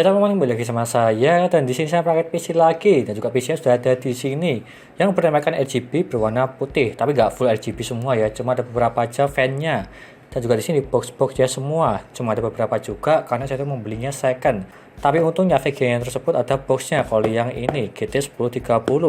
Ya teman-teman, kembali lagi sama saya dan di sini saya pakai PC lagi dan juga PC-nya sudah ada di sini yang bernamakan RGB berwarna putih, tapi nggak full RGB semua ya, cuma ada beberapa aja fan-nya. Dan juga di sini box-boxnya semua, cuma ada beberapa juga karena saya tuh membelinya second. Tapi untungnya VGA tersebut ada boxnya kalau yang ini GT1030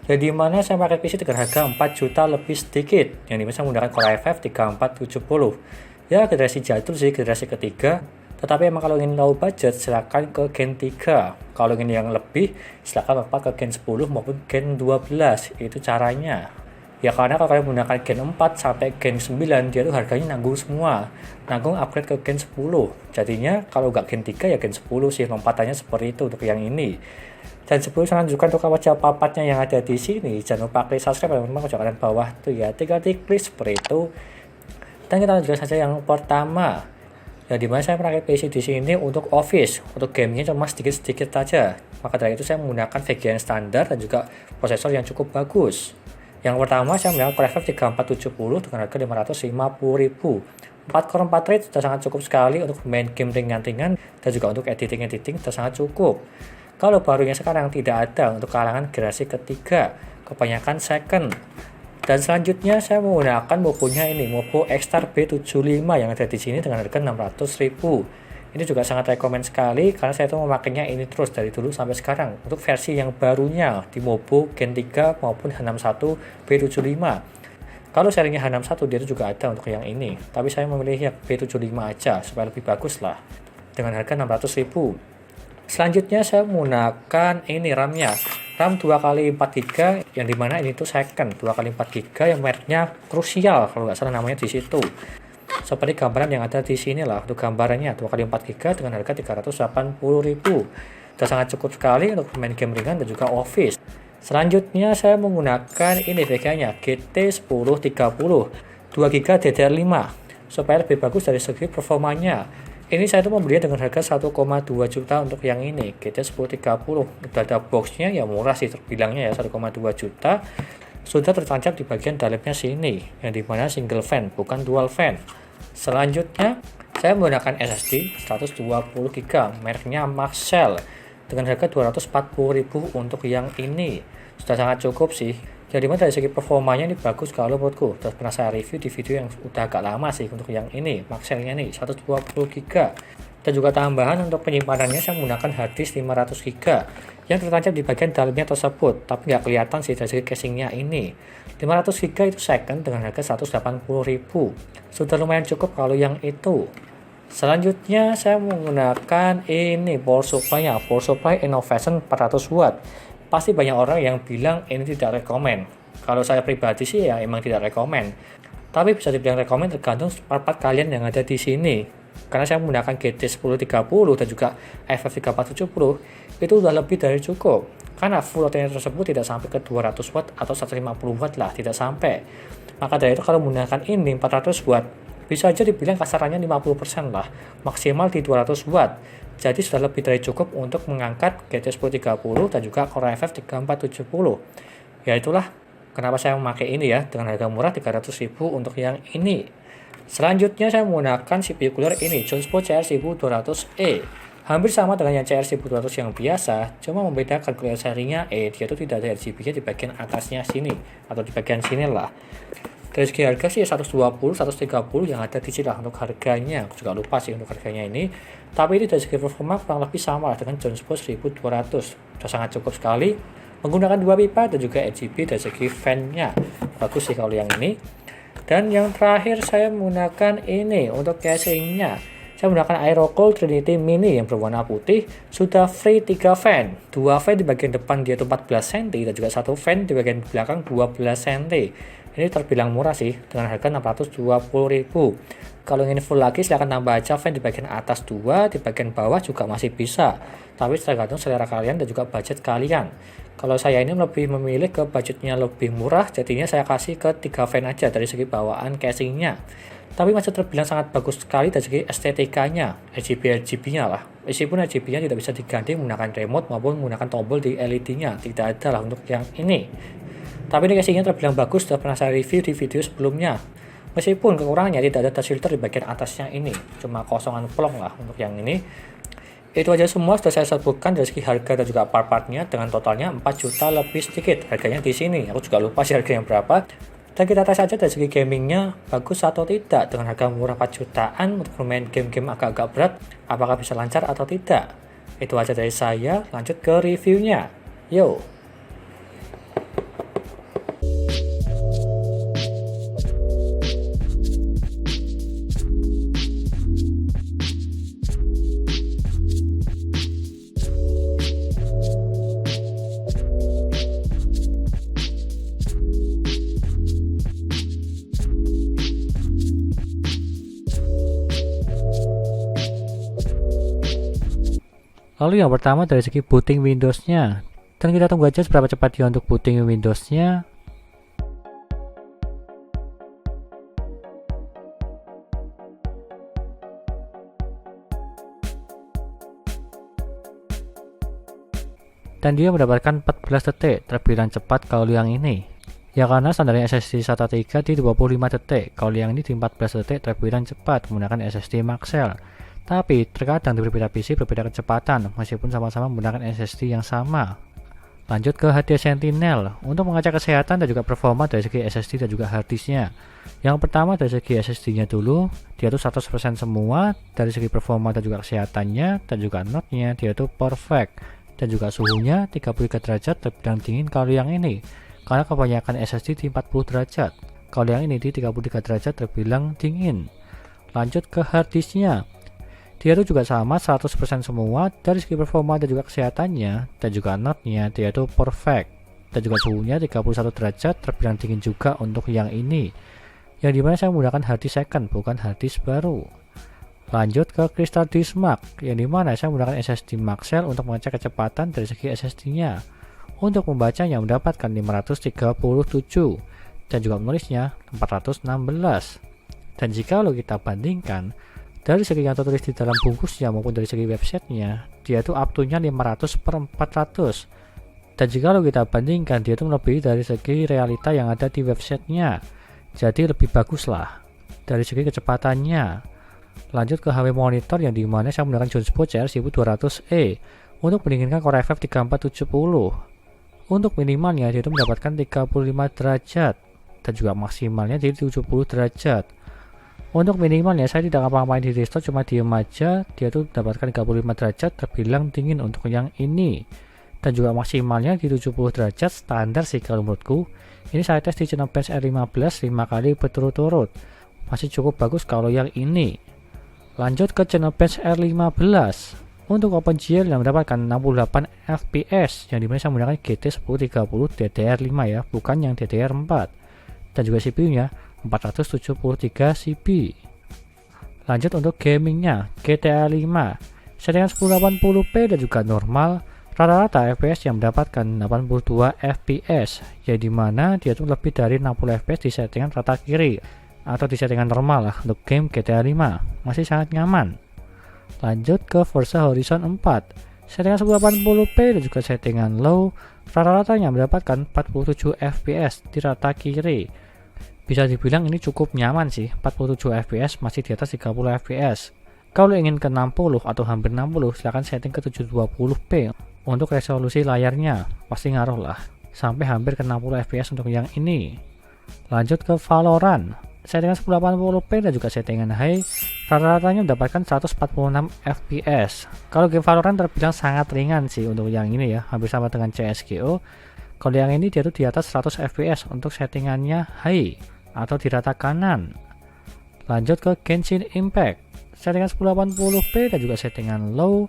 yang dimana saya pakai PC dengan harga 4 juta lebih sedikit, yang dimana saya menggunakan Core i5 3470. Ya generasi jadul sih, generasi ketiga. Tetapi emang kalau ingin low budget silahkan ke Gen 3. Kalau ingin yang lebih silahkan Bapak ke Gen 10 maupun Gen 12. Itu caranya. Ya karena kalau kalian menggunakan Gen 4 sampai Gen 9 dia tuh harganya nanggung semua. Nanggung upgrade ke Gen 10. Jadinya kalau nggak Gen 3 ya Gen 10 sih, lompatannya seperti itu untuk yang ini. Dan sebelum saya lanjutkan untuk wajah papatnya yang ada di sini, jangan lupa klik subscribe teman-teman di kanan bawah tuh ya. Tinggal diklik seperti itu. Dan kita lanjutkan saja yang pertama. Ya dimana saya pakai PC di sini untuk office, untuk gamingnya cuma sedikit-sedikit saja. Maka dari itu saya menggunakan VGA yang standar dan juga prosesor yang cukup bagus. Yang pertama saya menggunakan Core i5 3470 dengan harga 550.000. 4 core 4 thread sudah sangat cukup sekali untuk main game ringan-ringan dan juga untuk editing sudah sangat cukup. Kalau barunya sekarang tidak ada untuk kalangan generasi ketiga, kebanyakan second. Dan selanjutnya saya menggunakan mobonya ini, Mobo X-Star B75 yang ada di sini dengan harga 600.000. Ini juga sangat rekomend sekali karena saya tuh memakainya ini terus dari dulu sampai sekarang untuk versi yang barunya di Mobo Gen 3 maupun H61 B75. Kalau serinya H61 dia juga ada untuk yang ini, tapi saya memilih yang B75 aja supaya lebih bagus lah dengan harga 600.000. Selanjutnya saya menggunakan ini RAM-nya. RAM 2x4GB yang dimana ini tuh second 2x4GB yang mereknya Crucial kalau nggak salah namanya di situ. Seperti gambaran yang ada di sini lah untuk gambarannya 2x4GB dengan harga 380.000. Sudah sangat cukup sekali untuk main game ringan dan juga office. Selanjutnya saya menggunakan ini VGA-nya GT1030 2GB DDR5 supaya lebih bagus dari segi performanya. Ini saya tuh membelinya dengan harga 1,2 juta untuk yang ini GT1030. Udah ada boxnya ya, murah sih terbilangnya ya, 1,2 juta. Sudah tertancap di bagian dalamnya sini yang dimana single fan bukan dual fan. Selanjutnya saya menggunakan SSD 120GB mereknya Maxell dengan harga 240.000 untuk yang ini. Sudah sangat cukup sih. Jadi dari segi performanya ini bagus kalau menurutku. Sudah pernah saya review di video yang udah agak lama sih untuk yang ini. Maxell-nya nih 120GB. Dan juga tambahan untuk penyimpanannya saya menggunakan harddisk 500GB yang tertancap di bagian dalamnya tersebut. Tapi nggak kelihatan sih dari segi casingnya ini. 500GB itu second dengan harga 180.000. Sudah lumayan cukup kalau yang itu. Selanjutnya saya menggunakan ini power supply-nya. Power supply Innovation 400W. Pasti banyak orang yang bilang ini tidak rekomen. Kalau saya pribadi sih ya emang tidak rekomen. Tapi bisa dibilang rekomen tergantung part-part kalian yang ada di sini. Karena saya menggunakan GT1030 dan juga FF3470 itu udah lebih dari cukup. Karena full loadnya tersebut tidak sampai ke 200W atau 150W lah, tidak sampai. Maka dari itu kalau menggunakan ini 400W bisa aja dibilang kasarannya 50% lah, maksimal di 200W. Jadi sudah lebih dari cukup untuk mengangkat GT1030 dan juga Core i5 3470. Ya itulah kenapa saya memakai ini ya dengan harga murah 300.000 untuk yang ini. Selanjutnya saya menggunakan CPU cooler ini Jonespo CR1200E. Hampir sama dengan yang CR1200 yang biasa, cuma membedakan cooler serinya dia tuh tidak ada RGB-nya di bagian atasnya sini atau di bagian sini lah. Dari segi harga sih 120, 130 yang ada di sini lah untuk harganya. Aku juga lupa sih untuk harganya ini. Tapi ini dari segi performa kurang lebih sama dengan Jonespo 1200. Sudah sangat cukup sekali. Menggunakan 2 pipa dan juga RGB dari segi fan-nya. Bagus sih kalau yang ini. Dan yang terakhir saya menggunakan ini untuk casing-nya. Saya menggunakan Aerocool Trinity Mini yang berwarna putih. Sudah free 3 fan. 2 fan di bagian depan dia itu 14 cm dan juga 1 fan di bagian belakang 12 cm. Ini terbilang murah sih dengan harga 620.000. Kalau ingin full lagi silahkan tambah aja fan di bagian atas 2, di bagian bawah juga masih bisa. Tapi tergantung selera kalian dan juga budget kalian. Kalau saya ini lebih memilih ke budgetnya lebih murah, jadinya saya kasih ke 3 fan aja dari segi bawaan casingnya. Tapi masih terbilang sangat bagus sekali dari segi estetikanya, RGB-nya lah. Meskipun RGB-nya tidak bisa diganti menggunakan remote maupun menggunakan tombol di LED-nya, tidak ada lah untuk yang ini. Tapi ini casingnya terbilang bagus, sudah pernah saya review di video sebelumnya. Meskipun kekurangannya tidak ada touch filter di bagian atasnya ini, cuma kosongan plong lah untuk yang ini. Itu aja semua sudah saya sebutkan dari segi harga dan juga part-partnya dengan totalnya 4 juta lebih sedikit harganya di sini. Aku juga lupa sih harganya berapa. Dan kita tes aja dari segi gamingnya bagus atau tidak. Dengan harga murah 4 jutaan untuk bermain game-game agak-agak berat, apakah bisa lancar atau tidak. Itu aja dari saya, lanjut ke reviewnya. Yo! Lalu yang pertama dari segi booting Windows-nya. Dan kita tunggu aja seberapa cepat dia untuk booting Windows-nya. Dan dia mendapatkan 14 detik, terbilang cepat kalau yang ini. Ya karena standarnya SSD SATA 3 di 25 detik, kalau yang ini di 14 detik terbilang cepat menggunakan SSD Maxell. Tapi terkadang di berbeda PC berbeda kecepatan meskipun sama-sama menggunakan SSD yang sama. Lanjut ke HD Sentinel untuk mengecek kesehatan dan juga performa dari segi SSD dan juga harddisknya. Yang pertama dari segi SSD-nya dulu, dia tuh 100% semua dari segi performa dan juga kesehatannya, dan juga notnya dia tuh perfect, dan juga suhunya 33 derajat terbilang dingin kalau yang ini. Karena kebanyakan SSD di 40 derajat, kalau yang ini di 33 derajat terbilang dingin. Lanjut ke harddisknya. Dia tuh juga sama 100% semua dari segi performa dan juga kesehatannya, dan juga notnya dia tuh perfect, dan juga suhunya 31 derajat terbilang dingin juga untuk yang ini, yang dimana saya menggunakan harddisk second bukan harddisk baru. Lanjut ke Crystal Disk Mark, yang dimana saya menggunakan SSD Maxell untuk mengecek kecepatan dari segi SSD-nya. Untuk membacanya mendapatkan 537 dan juga menulisnya 416. Dan jika kita bandingkan dari segi yang tertulis di dalam bungkusnya maupun dari segi websitenya, dia tuh up to-nya 500/400. Dan jika kita bandingkan, dia tuh melebihi dari segi realita yang ada di websitenya. Jadi lebih bagus lah dari segi kecepatannya. Lanjut ke HP monitor, yang dimana saya menggunakan Jonesbo CR1200E untuk mendinginkan Core i5 3470. Untuk minimalnya dia itu mendapatkan 35 derajat dan juga maksimalnya di 70 derajat. Untuk minimalnya saya tidak ngapa-ngapain di restore, cuma diem aja, dia tuh mendapatkan 35 derajat terbilang dingin untuk yang ini. Dan juga maksimalnya di 70 derajat standar sih kalau menurutku. Ini saya tes di Genebench R15 5 kali berturut-turut. Masih cukup bagus kalau yang ini. Lanjut ke Genebench R15. Untuk OpenGL yang mendapatkan 68 fps, yang dimana saya menggunakan GT 1030 DDR5 ya, bukan yang DDR4. Dan juga CPU-nya 473 GB. Lanjut untuk gamingnya, GTA 5 settingan 1080p dan juga normal. Rata-rata FPS yang mendapatkan 82 fps, ya dimana dia tuh lebih dari 60 fps di settingan rata kiri atau di settingan normal lah. Untuk game GTA 5 masih sangat nyaman. Lanjut ke Forza Horizon 4 settingan 1080p dan juga settingan low. Rata-ratanya mendapatkan 47 fps di rata kiri. Bisa dibilang ini cukup nyaman sih, 47 fps masih di atas 30 fps. Kalau ingin ke 60 atau hampir 60, silahkan setting ke 720p untuk resolusi layarnya, pasti ngaruh lah, sampai hampir ke 60 fps untuk yang ini. Lanjut ke Valorant, settingan 1080p dan juga settingan high, rata-ratanya mendapatkan 146 fps. Kalau game Valorant terbilang sangat ringan sih untuk yang ini ya, hampir sama dengan CSGO. Kalau yang ini dia tuh di atas 100 fps untuk settingannya high atau di rata kanan. Lanjut ke Genshin Impact, settingan 1080p dan juga settingan low,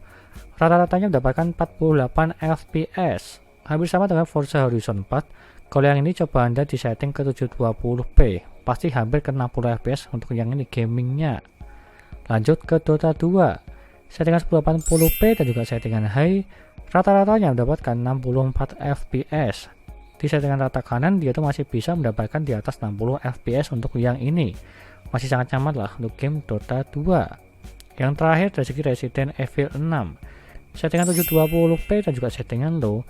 rata-ratanya mendapatkan 48 fps, hampir sama dengan Forza Horizon 4. Kalau yang ini coba Anda di setting ke 720p, pasti hampir ke 60 fps untuk yang ini gamingnya. Lanjut ke Dota 2, settingan 1080p dan juga settingan high, rata-ratanya mendapatkan 64 fps. Di settingan rata kanan dia tuh masih bisa mendapatkan di atas 60 fps untuk yang ini. Masih sangat nyaman lah untuk game Dota 2. Yang terakhir dari segi Resident Evil 6, settingan 720p dan juga settingan low,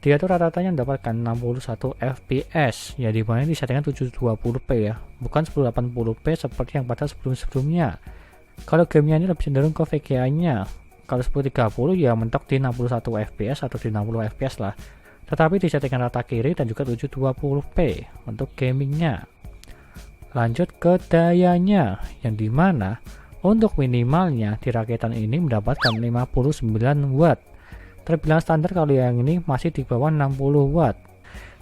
dia tuh rata-ratanya mendapatkan 61 fps, ya dimana di settingan 720p ya, bukan 1080p seperti yang pada sebelum-sebelumnya. Kalau gamenya ini lebih cenderung ke VGA nya, Kalau 1030 ya mentok di 61 fps atau di 60 fps lah. Tetapi di settingan rata kiri dan juga 720p untuk gamingnya. Lanjut ke dayanya, yang dimana untuk minimalnya di rakitan ini mendapatkan 59 watt. Terbilang standar kalau yang ini masih di bawah 60 watt.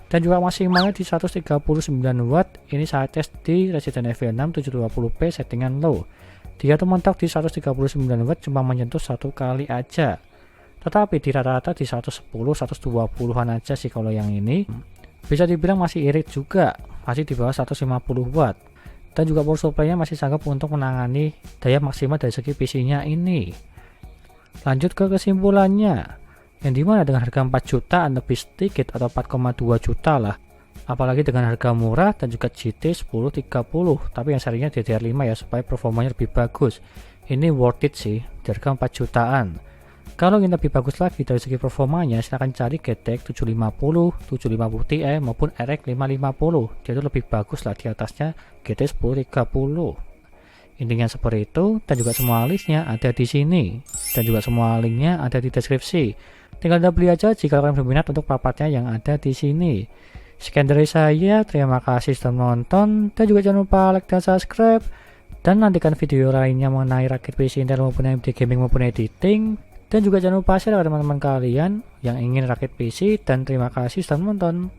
Dan juga maksimalnya di 139 watt. Ini saya tes di Resident Evil 6 720p settingan low. Dia tuh mentok di 139 watt cuma menyentuh satu kali aja. Tetapi di rata-rata di 110-120an aja sih kalau yang ini. Bisa dibilang masih irit juga, masih di bawah 150 watt. Dan juga power supply-nya masih sanggup untuk menangani daya maksimal dari segi PC-nya ini. Lanjut ke kesimpulannya, yang dimana dengan harga 4 jutaan lebih sedikit atau 4,2 juta lah. Apalagi dengan harga murah dan juga GT 1030, tapi yang serinya DDR5 ya, supaya performanya lebih bagus. Ini worth it sih, di harga 4 jutaan. Kalau ingin lebih bagus lagi dari segi performanya, silahkan cari GTX 750, 750 Ti maupun RX 550. Dia itu lebih bagus lah di atasnya GT 1030. Intinya seperti itu, dan juga semua listnya ada di sini, dan juga semua linknya ada di deskripsi. Tinggal Anda beli aja jika kalian berminat untuk partnya yang ada di sini. Sekian dari saya, terima kasih sudah menonton, dan juga jangan lupa like dan subscribe, dan nantikan video lainnya mengenai rakit PC Intel maupun AMD gaming maupun editing, dan juga jangan lupa share ke teman-teman kalian yang ingin rakit PC, dan terima kasih sudah menonton.